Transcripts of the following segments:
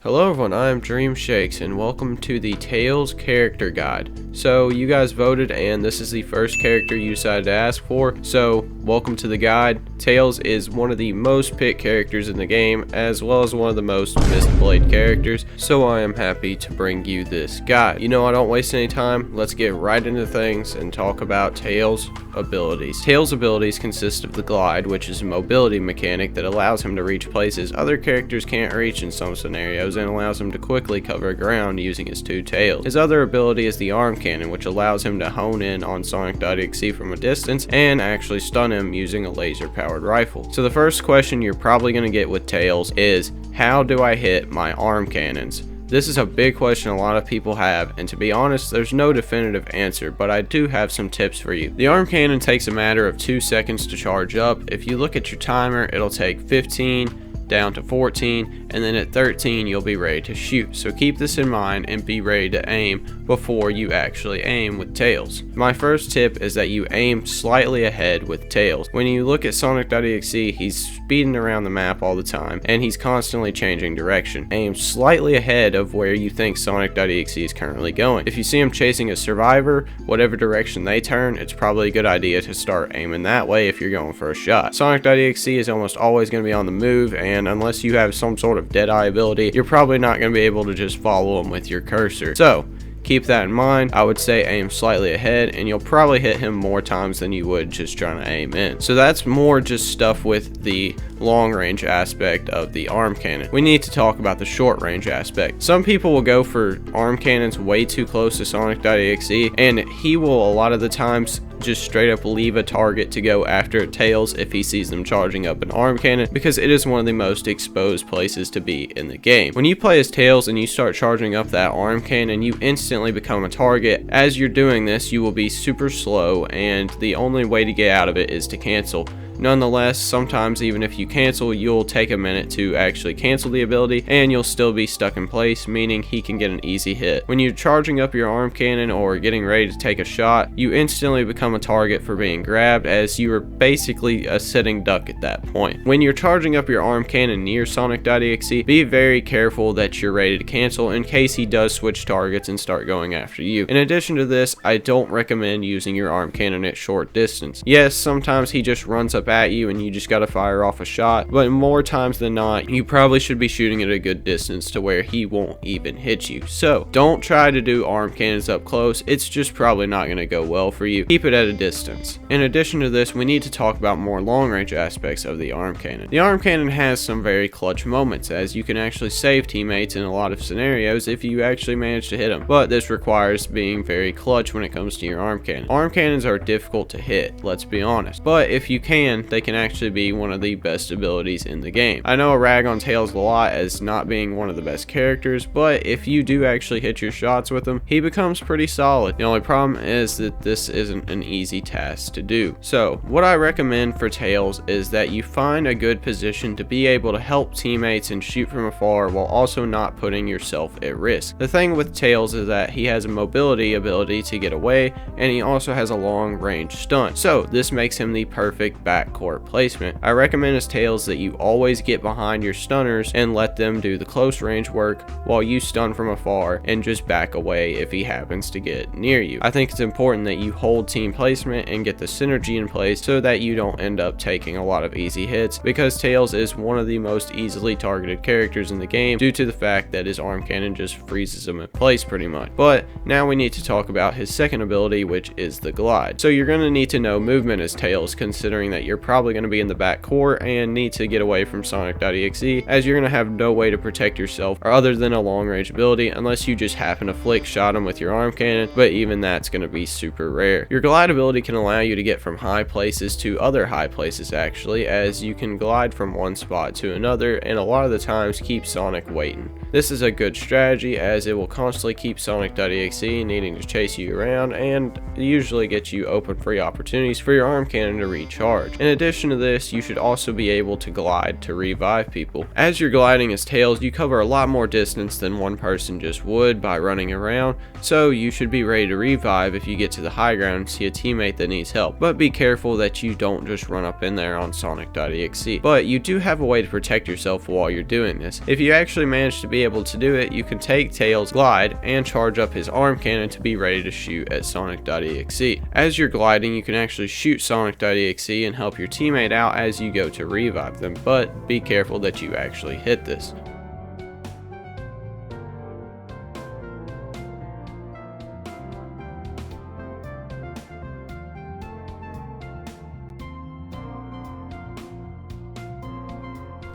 Hello everyone, I'm Dream Shakes and welcome to the Tails character guide. So you guys voted and this is the first character you decided to ask for, so welcome to the guide. Tails is one of the most picked characters in the game as well as one of the most misplayed characters, so I am happy to bring you this guide. You know, I don't waste any time, let's get right into things and talk about Tails' abilities. Tails' abilities consist of the glide, which is a mobility mechanic that allows him to reach places other characters can't reach in some scenarios and allows him to quickly cover ground using his two tails. His other ability is the arm cannon, which allows him to hone in on Sonic.exe from a distance and actually stun him using a laser powered rifle. So the first question you're probably going to get with Tails is, how do I hit my arm cannons? This is a big question a lot of people have, and to be honest, there's no definitive answer, but I do have some tips for you. The arm cannon takes a matter of 2 seconds to charge up. If you look at your timer, it'll take 15 down to 14, and then at 13 you'll be ready to shoot. So keep this in mind and be ready to aim before you actually aim with Tails. My first tip is that you aim slightly ahead with Tails. When you look at Sonic.exe, he's speeding around the map all the time and he's constantly changing direction. Aim slightly ahead of where you think Sonic.exe is currently going. If you see him chasing a survivor, whatever direction they turn, it's probably a good idea to start aiming that way if you're going for a shot. Sonic.exe is almost always going to be on the move, and unless you have some sort of Deadeye ability, you're probably not going to be able to just follow him with your cursor. So keep that in mind. I would say aim slightly ahead and you'll probably hit him more times than you would just trying to aim in. So that's more just stuff with the long range aspect of the arm cannon. We need to talk about the short range aspect. Some people will go for arm cannons way too close to Sonic.exe, and he will a lot of the times just straight up leave a target to go after Tails if he sees them charging up an arm cannon, because it is one of the most exposed places to be in the game. When you play as Tails and you start charging up that arm cannon, you instantly become a target. As you're doing this, you will be super slow, and the only way to get out of it is to cancel. Nonetheless, sometimes even if you cancel, you'll take a minute to actually cancel the ability and you'll still be stuck in place, meaning he can get an easy hit. When you're charging up your arm cannon or getting ready to take a shot, you instantly become a target for being grabbed, as you are basically a sitting duck at that point. When you're charging up your arm cannon near Sonic.exe, be very careful that you're ready to cancel in case he does switch targets and start going after you. In addition to this, I don't recommend using your arm cannon at short distance. Yes, sometimes he just runs up at you and you just gotta fire off a shot, but more times than not, you probably should be shooting at a good distance to where he won't even hit you. So don't try to do arm cannons up close, it's just probably not gonna go well for you. Keep it at a distance. In addition to this, we need to talk about more long range aspects of the arm cannon. The arm cannon has some very clutch moments, as you can actually save teammates in a lot of scenarios if you actually manage to hit them, but this requires being very clutch when it comes to your arm cannon. Arm cannons are difficult to hit, let's be honest, but if you can, they can actually be one of the best abilities in the game. I know I rag on Tails a lot as not being one of the best characters, but if you do actually hit your shots with him, he becomes pretty solid. The only problem is that this isn't an easy task to do. So what I recommend for Tails is that you find a good position to be able to help teammates and shoot from afar while also not putting yourself at risk. The thing with Tails is that he has a mobility ability to get away, and he also has a long range stun, so this makes him the perfect backcourt placement. I recommend as Tails that you always get behind your stunners and let them do the close range work while you stun from afar and just back away if he happens to get near you. I think it's important that you hold team placement and get the synergy in place so that you don't end up taking a lot of easy hits, because Tails is one of the most easily targeted characters in the game due to the fact that his arm cannon just freezes him in place pretty much. But now we need to talk about his second ability, which is the glide. So you're going to need to know movement as Tails, considering that you're probably going to be in the back court and need to get away from Sonic.exe, as you're going to have no way to protect yourself or other than a long range ability unless you just happen to flick shot him with your arm cannon, but even that's going to be super rare. Your glide ability can allow you to get from high places to other high places actually, as you can glide from one spot to another and a lot of the times keep Sonic waiting. This is a good strategy as it will constantly keep Sonic.exe needing to chase you around and usually get you open free opportunities for your arm cannon to recharge. In addition to this, you should also be able to glide to revive people. As you're gliding as Tails, you cover a lot more distance than one person just would by running around, so you should be ready to revive if you get to the high ground and see a teammate that needs help. But be careful that you don't just run up in there on Sonic.exe. But you do have a way to protect yourself while you're doing this. If you actually manage to be able to do it, you can take Tails' glide and charge up his arm cannon to be ready to shoot at Sonic.exe. As you're gliding, you can actually shoot Sonic.exe and help your teammate out as you go to revive them, but be careful that you actually hit this.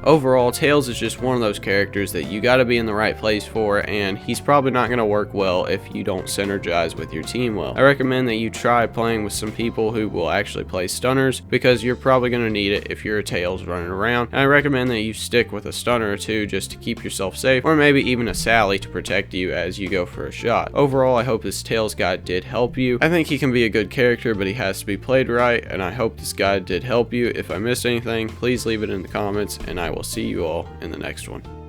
Overall, Tails is just one of those characters that you gotta be in the right place for, and he's probably not gonna work well if you don't synergize with your team well. I recommend that you try playing with some people who will actually play stunners, because you're probably gonna need it if you're a Tails running around. And I recommend that you stick with a stunner or two just to keep yourself safe, or maybe even a Sally to protect you as you go for a shot. Overall, I hope this Tails guide did help you. I think he can be a good character, but he has to be played right, and I hope this guide did help you. If I missed anything, please leave it in the comments, and I will see you all in the next one.